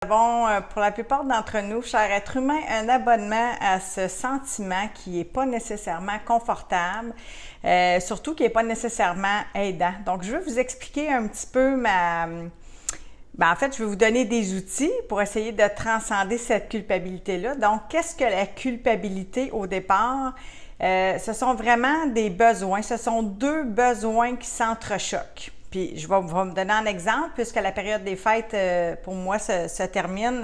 Nous avons, pour la plupart d'entre nous, cher être humain, un abonnement à ce sentiment qui n'est pas nécessairement confortable, surtout qui n'est pas nécessairement aidant. Donc, je vais vous expliquer un petit peu en fait, je vais vous donner des outils pour essayer de transcender cette culpabilité-là. Donc, qu'est-ce que la culpabilité au départ? Ce sont vraiment des besoins. Ce sont deux besoins qui s'entrechoquent. Puis, je vais vous donner un exemple, puisque la période des fêtes, pour moi, se termine.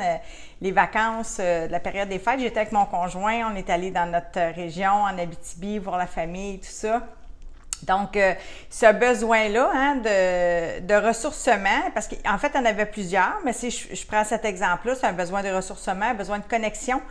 Les vacances de la période des fêtes, j'étais avec mon conjoint. On est allé dans notre région, en Abitibi, voir la famille, tout ça. Donc, ce besoin-là de ressourcement, parce qu'en fait, il y en avait plusieurs, mais si je prends cet exemple-là, c'est un besoin de ressourcement, un besoin de connexion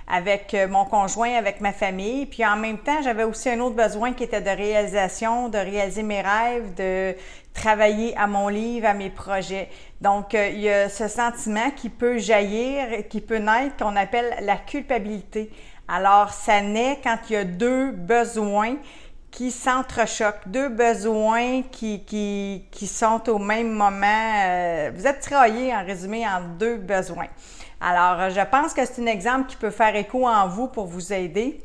avec mon conjoint, avec ma famille. Puis en même temps, j'avais aussi un autre besoin qui était de réalisation, de réaliser mes rêves, de travailler à mon livre, à mes projets. Donc, il y a ce sentiment qui peut jaillir, qui peut naître, qu'on appelle la culpabilité. Alors, ça naît quand il y a deux besoins qui s'entrechoquent, deux besoins qui sont au même moment. Vous êtes tiraillés, en résumé, en deux besoins. Alors, je pense que c'est un exemple qui peut faire écho en vous pour vous aider.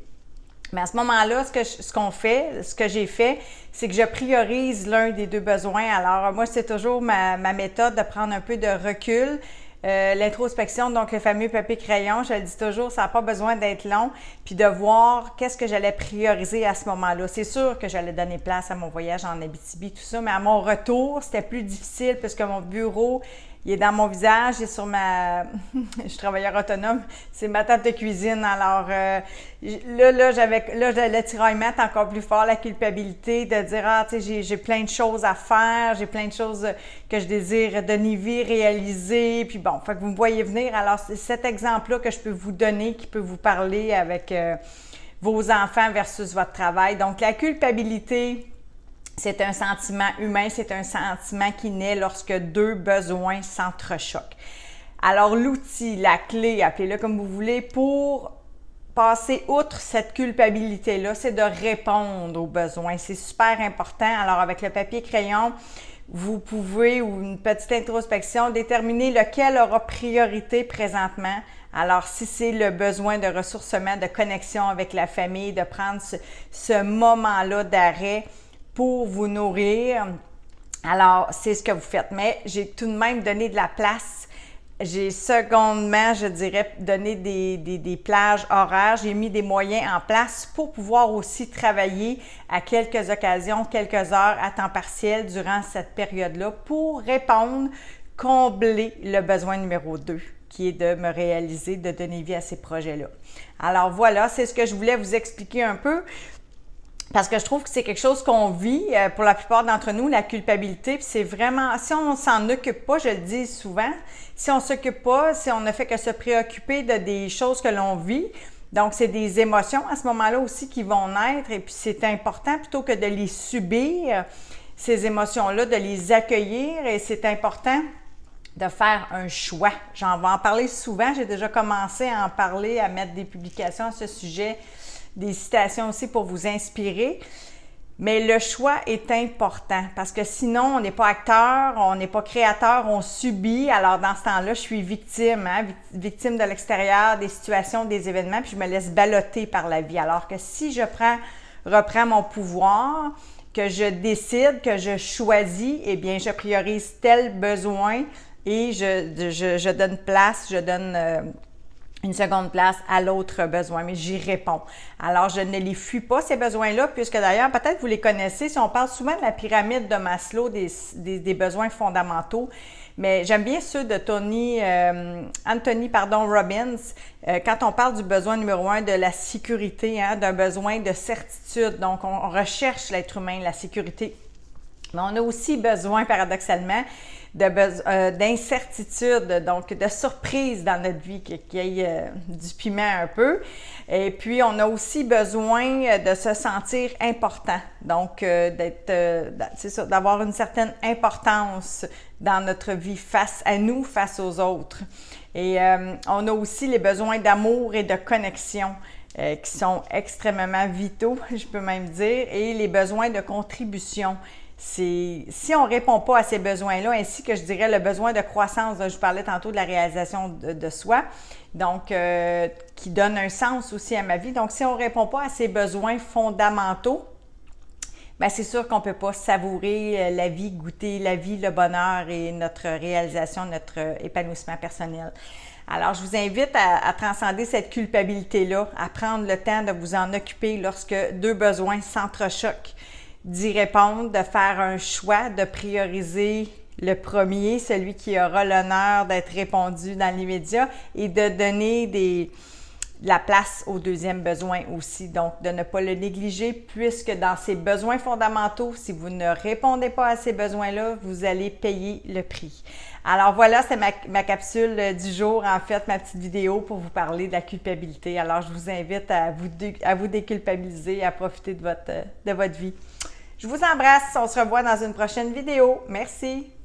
Mais à ce moment-là, ce que j'ai fait, c'est que je priorise l'un des deux besoins. Alors, moi, c'est toujours ma méthode de prendre un peu de recul. L'introspection, donc le fameux papier-crayon, je le dis toujours, ça n'a pas besoin d'être long, puis de voir qu'est-ce que j'allais prioriser à ce moment-là. C'est sûr que j'allais donner place à mon voyage en Abitibi, tout ça, mais à mon retour, c'était plus difficile puisque mon bureau, il est dans mon visage, il est sur je suis travailleur autonome, c'est ma table de cuisine. Alors là, j'avais le tiraillement encore plus fort, la culpabilité de dire tu sais, j'ai plein de choses à faire, j'ai plein de choses que je désire donner vie, réaliser. Puis bon, fait que vous me voyez venir. Alors c'est cet exemple-là que je peux vous donner, qui peut vous parler avec vos enfants versus votre travail. Donc la culpabilité, c'est un sentiment humain, c'est un sentiment qui naît lorsque deux besoins s'entrechoquent. Alors l'outil, la clé, appelez-le comme vous voulez, pour passer outre cette culpabilité-là, c'est de répondre aux besoins. C'est super important. Alors avec le papier-crayon, vous pouvez, ou une petite introspection, déterminer lequel aura priorité présentement. Alors, si c'est le besoin de ressourcement, de connexion avec la famille, de prendre ce moment-là d'arrêt pour vous nourrir, alors c'est ce que vous faites. Mais j'ai tout de même donné de la place. J'ai secondement, je dirais, donné des plages horaires. J'ai mis des moyens en place pour pouvoir aussi travailler à quelques occasions, quelques heures à temps partiel durant cette période-là pour répondre, combler le besoin numéro 2, qui est de me réaliser, de donner vie à ces projets-là. Alors voilà, c'est ce que je voulais vous expliquer un peu. Parce que je trouve que c'est quelque chose qu'on vit pour la plupart d'entre nous, la culpabilité. Puis c'est vraiment, si on s'en occupe pas, je le dis souvent, si on s'occupe pas, si on ne fait que se préoccuper de des choses que l'on vit, donc c'est des émotions à ce moment-là aussi qui vont naître. Et puis c'est important plutôt que de les subir, ces émotions-là, de les accueillir. Et c'est important de faire un choix. J'en vais en parler souvent. J'ai déjà commencé à en parler, à mettre des publications à ce sujet, des citations aussi pour vous inspirer. Mais le choix est important parce que sinon, on n'est pas acteur, on n'est pas créateur, on subit. Alors, dans ce temps-là, je suis victime, victime de l'extérieur, des situations, des événements, puis je me laisse balloter par la vie. Alors que si je reprends mon pouvoir, que je décide, que je choisis, eh bien, je priorise tel besoin et je donne place, je donne une seconde place à l'autre besoin, mais j'y réponds. Alors, je ne les fuis pas, ces besoins-là, puisque d'ailleurs, peut-être vous les connaissez, si on parle souvent de la pyramide de Maslow, des besoins fondamentaux, mais j'aime bien ceux de Anthony Robbins, quand on parle du besoin numéro 1, de la sécurité, d'un besoin de certitude. Donc, on recherche l'être humain, la sécurité. Mais on a aussi besoin, paradoxalement, d'incertitude, donc de surprise dans notre vie, qu'il y ait du piment un peu. Et puis, on a aussi besoin de se sentir important, donc d'avoir une certaine importance dans notre vie face à nous, face aux autres. Et on a aussi les besoins d'amour et de connexion qui sont extrêmement vitaux, je peux même dire, et les besoins de contribution. si on ne répond pas à ces besoins-là, ainsi que je dirais le besoin de croissance, je vous parlais tantôt de la réalisation de soi, donc qui donne un sens aussi à ma vie. Donc, si on ne répond pas à ces besoins fondamentaux, bien, c'est sûr qu'on ne peut pas savourer la vie, goûter la vie, le bonheur et notre réalisation, notre épanouissement personnel. Alors, je vous invite à transcender cette culpabilité-là, à prendre le temps de vous en occuper lorsque deux besoins s'entrechoquent, d'y répondre, de faire un choix, de prioriser le premier, celui qui aura l'honneur d'être répondu dans l'immédiat, et de donner de la place au deuxième besoin aussi. Donc, de ne pas le négliger, puisque dans ces besoins fondamentaux, si vous ne répondez pas à ces besoins-là, vous allez payer le prix. Alors voilà, c'est ma capsule du jour, en fait, ma petite vidéo pour vous parler de la culpabilité. Alors, je vous invite à vous déculpabiliser, à profiter de votre vie. Je vous embrasse, on se revoit dans une prochaine vidéo. Merci!